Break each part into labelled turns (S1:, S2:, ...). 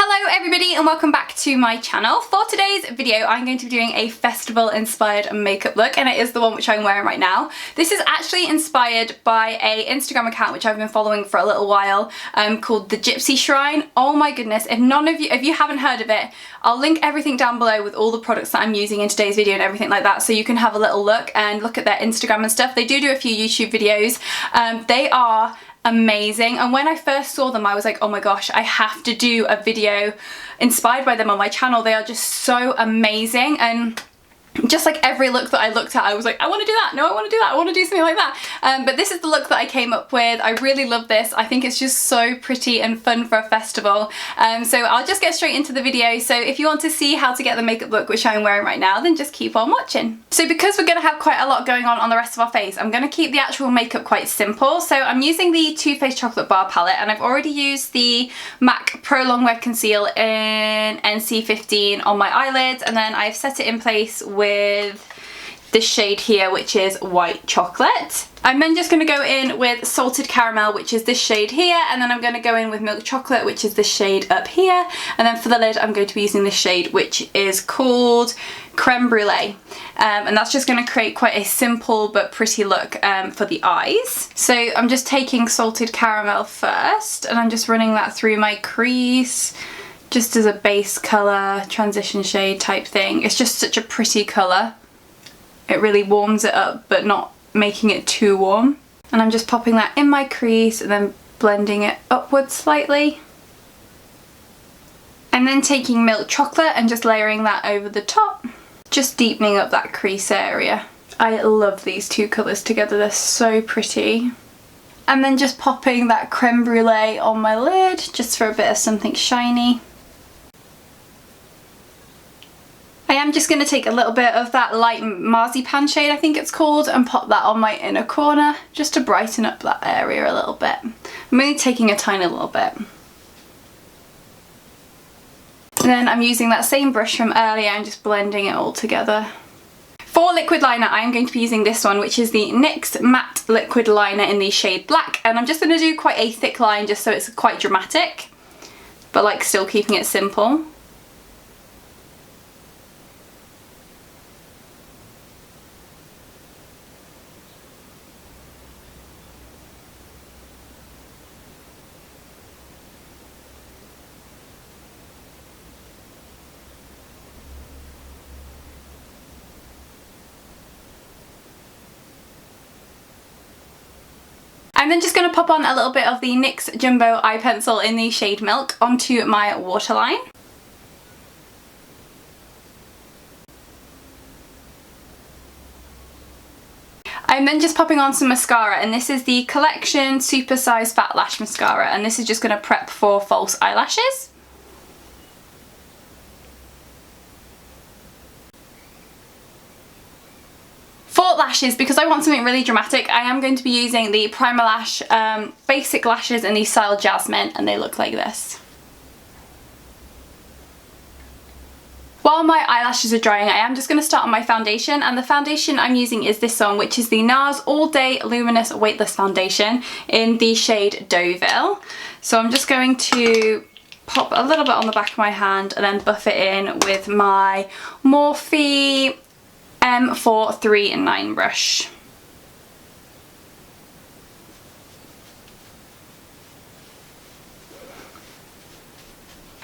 S1: Hello everybody and welcome back to my channel. For today's video I'm going to be doing a festival inspired makeup look, and it is the one which I'm wearing right now. This is actually inspired by a Instagram account which I've been following for a little while called The Gypsy Shrine. Oh my goodness, if you haven't heard of it, I'll link everything down below with all the products that I'm using in today's video and everything like that, so you can have a little look and look at their Instagram and stuff. They do a few YouTube videos. They are amazing, and when I first saw them I was like, oh my gosh, I have to do a video inspired by them on my channel. They are just so amazing, and just like every look that I looked at I was like, I want to do that, no I want to do that, I want to do something like that. But this is the look that I came up with. I really love this. I think it's just so pretty and fun for a festival. So I'll just get straight into the video. So if you want to see how to get the makeup look which I'm wearing right now, then just keep on watching. So because we're going to have quite a lot going on the rest of our face, I'm going to keep the actual makeup quite simple. So I'm using the Too Faced Chocolate Bar palette, and I've already used the MAC Pro Longwear Conceal in NC15 on my eyelids, and then I've set it in place with this shade here, which is White Chocolate. I'm then just going to go in with Salted Caramel, which is this shade here, and then I'm going to go in with Milk Chocolate, which is this shade up here, and then for the lid I'm going to be using this shade which is called Creme Brulee, and that's just going to create quite a simple but pretty look for the eyes. So I'm just taking Salted Caramel first, and I'm just running that through my crease just as a base colour, transition shade type thing. It's just such a pretty colour. It really warms it up but not making it too warm. And I'm just popping that in my crease and then blending it upwards slightly. And then taking Milk Chocolate and just layering that over the top, just deepening up that crease area. I love these two colours together, they're so pretty. And then just popping that Creme Brulee on my lid just for a bit of something shiny. I am just going to take a little bit of that light marzipan shade, I think it's called, and pop that on my inner corner just to brighten up that area a little bit. I'm only taking a tiny little bit. And then I'm using that same brush from earlier and just blending it all together. For liquid liner I am going to be using this one, which is the NYX Matte Liquid Liner in the shade Black, and I'm just going to do quite a thick line just so it's quite dramatic, but like still keeping it simple. I'm then just going to pop on a little bit of the NYX Jumbo Eye Pencil in the shade Milk onto my waterline. I'm then just popping on some mascara, and this is the Collection Super Size Fat Lash Mascara, and this is just going to prep for false eyelashes. For lashes, because I want something really dramatic, I am going to be using the Primer Lash Basic Lashes in the style Jasmine, and they look like this. While my eyelashes are drying, I am just going to start on my foundation, and the foundation I'm using is this one, which is the NARS All Day Luminous Weightless Foundation in the shade Deauville. So I'm just going to pop a little bit on the back of my hand and then buff it in with my Morphe M439 brush.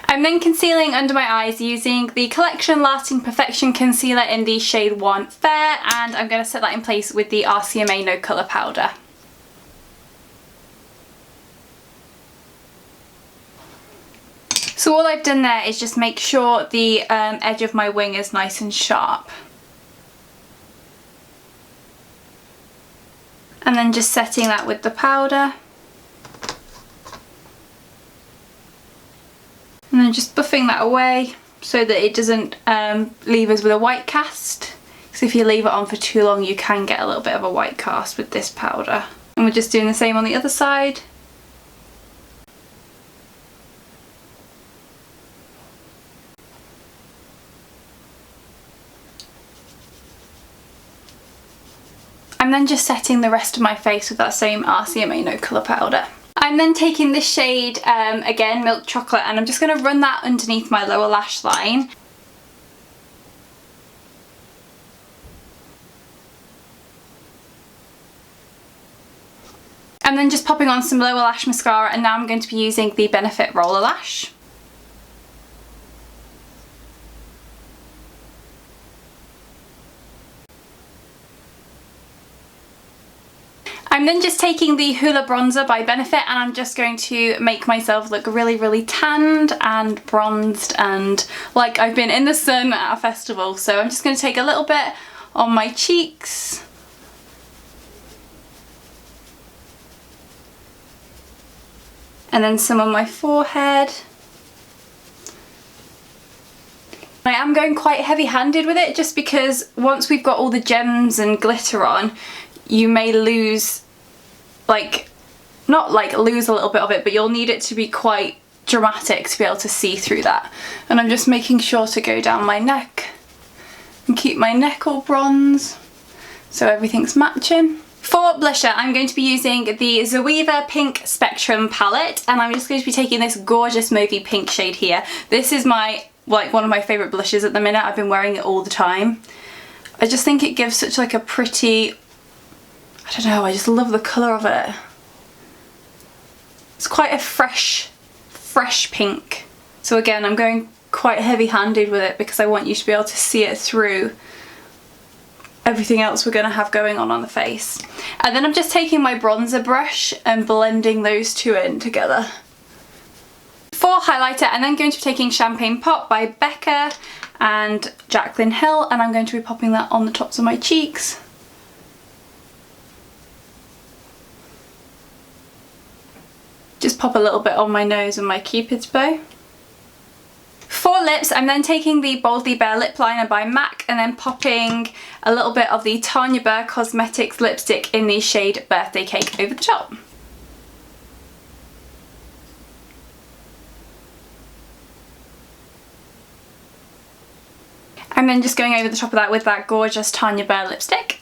S1: I'm then concealing under my eyes using the Collection Lasting Perfection Concealer in the shade 1 Fair, and I'm going to set that in place with the RCMA No Colour Powder. So all I've done there is just make sure the edge of my wing is nice and sharp. And then just setting that with the powder. And then just buffing that away so that it doesn't leave us with a white cast. Because if you leave it on for too long you can get a little bit of a white cast with this powder. And we're just doing the same on the other side. I'm then just setting the rest of my face with that same RCMA No Colour Powder. I I'm then taking this shade, again, Milk Chocolate, and I'm just going to run that underneath my lower lash line. And then just popping on some lower lash mascara, and now I'm going to be using the Benefit Roller Lash. I'm then just taking the Hoola Bronzer by Benefit, and I'm just going to make myself look really, really tanned and bronzed and like I've been in the sun at a festival. So I'm just going to take a little bit on my cheeks. And then some on my forehead. I am going quite heavy-handed with it just because once we've got all the gems and glitter on, you may lose, like, not like lose a little bit of it, but you'll need it to be quite dramatic to be able to see through that. And I'm just making sure to go down my neck and keep my neck all bronze so everything's matching. For blusher, I'm going to be using the Zoeva Pink Spectrum palette, and I'm just going to be taking this gorgeous mauvey pink shade here. This is my, like, one of my favourite blushes at the minute. I've been wearing it all the time. I just think it gives such like a pretty, I don't know, I just love the colour of it. It's quite a fresh pink. So again, I'm going quite heavy-handed with it because I want you to be able to see it through everything else we're going to have going on the face. And then I'm just taking my bronzer brush and blending those two in together. For highlighter, I'm then going to be taking Champagne Pop by Becca and Jaclyn Hill, and I'm going to be popping that on the tops of my cheeks. Just pop a little bit on my nose and my Cupid's bow. For lips, I'm then taking the Boldly Bare Lip Liner by MAC and then popping a little bit of the Tanya Burr Cosmetics lipstick in the shade Birthday Cake over the top. I'm then just going over the top of that with that gorgeous Tanya Burr lipstick.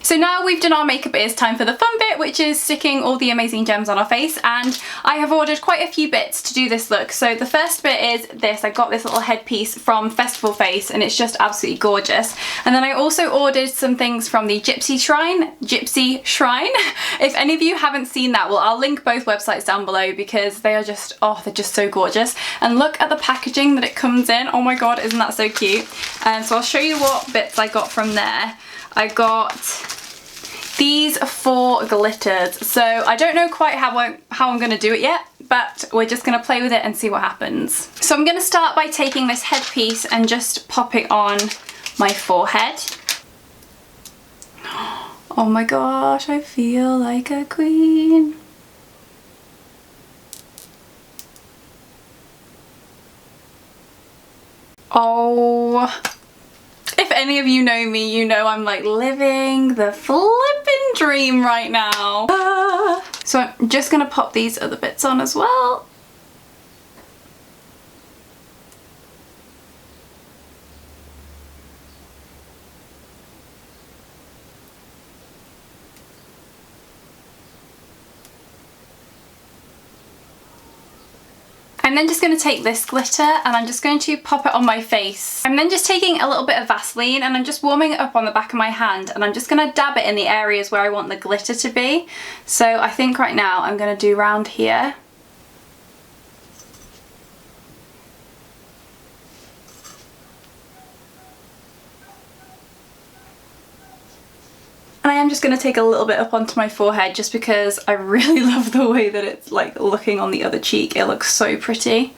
S1: So now we've done our makeup, it is time for the fun bit, which is sticking all the amazing gems on our face, and I have ordered quite a few bits to do this look. So the first bit is this. I got this little headpiece from Festival Face and it's just absolutely gorgeous. And then I also ordered some things from the Gypsy Shrine. If any of you haven't seen that, well, I'll link both websites down below because they are just, oh, they're just so gorgeous. And look at the packaging that it comes in. Oh my god, isn't that so cute? So I'll show you what bits I got from there. I got these 4 glitters. So I don't know quite how I'm going to do it yet, but we're just going to play with it and see what happens. So I'm going to start by taking this headpiece and just pop it on my forehead. Oh my gosh, I feel like a queen. Oh. If any of you know me, you know I'm like living the flippin' dream right now. So I'm just gonna pop these other bits on as well. I'm then just going to take this glitter and I'm just going to pop it on my face. I'm then just taking a little bit of Vaseline and I'm just warming it up on the back of my hand, and I'm just going to dab it in the areas where I want the glitter to be. So I think right now I'm going to do round here. And I am just going to take a little bit up onto my forehead just because I really love the way that it's like looking on the other cheek. It looks so pretty.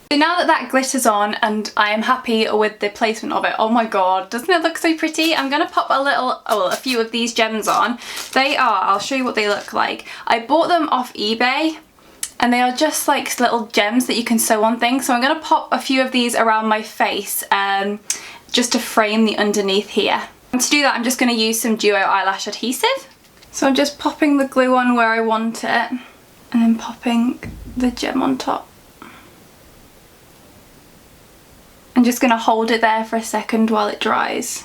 S1: So now that that glitter's on and I am happy with the placement of it, oh my god, doesn't it look so pretty? I'm going to pop a few of these gems on. I'll show you what they look like. I bought them off eBay and they are just like little gems that you can sew on things. So I'm going to pop a few of these around my face just to frame the underneath here. And to do that, I'm just going to use some duo eyelash adhesive. So I'm just popping the glue on where I want it and then popping the gem on top. I'm just going to hold it there for a second while it dries.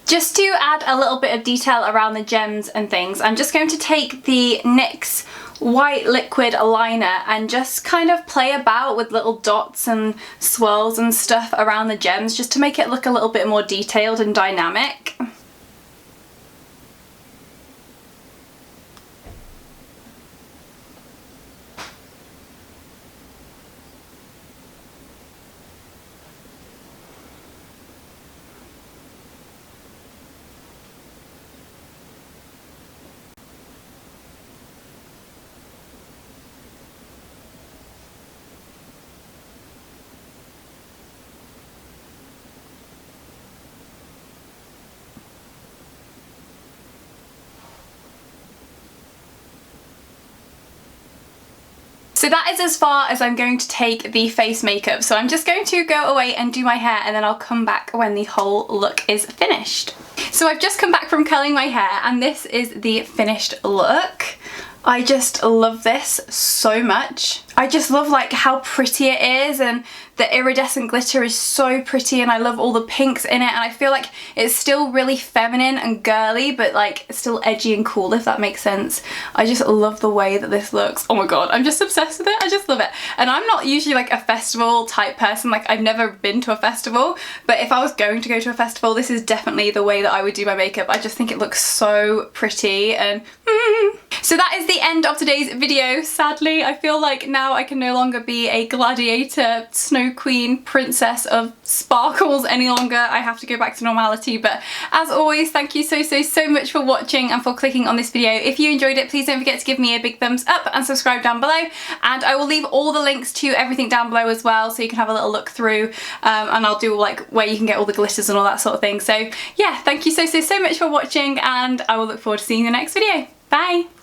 S1: Just to add a little bit of detail around the gems and things, I'm just going to take the NYX white liquid liner and just kind of play about with little dots and swirls and stuff around the gems just to make it look a little bit more detailed and dynamic. So that is as far as I'm going to take the face makeup. So I'm just going to go away and do my hair, and then I'll come back when the whole look is finished. So I've just come back from curling my hair, and this is the finished look. I just love this so much. I just love like how pretty it is, and the iridescent glitter is so pretty, and I love all the pinks in it, and I feel like it's still really feminine and girly, but like still edgy and cool, if that makes sense. I just love the way that this looks. Oh my god, I'm just obsessed with it. I just love it. And I'm not usually like a festival type person, like I've never been to a festival, but if I was going to go to a festival, this is definitely the way that I would do my makeup. I just think it looks so pretty, and So that is the end of today's video. Sadly, I feel like now I can no longer be a gladiator, snow queen, princess of sparkles any longer. I have to go back to normality. But as always, thank you so much for watching and for clicking on this video. If you enjoyed it, please don't forget to give me a big thumbs up and subscribe down below. And I will leave all the links to everything down below as well, so you can have a little look through, and I'll do like where you can get all the glitters and all that sort of thing. So yeah, thank you so much for watching, and I will look forward to seeing you in the next video. Bye!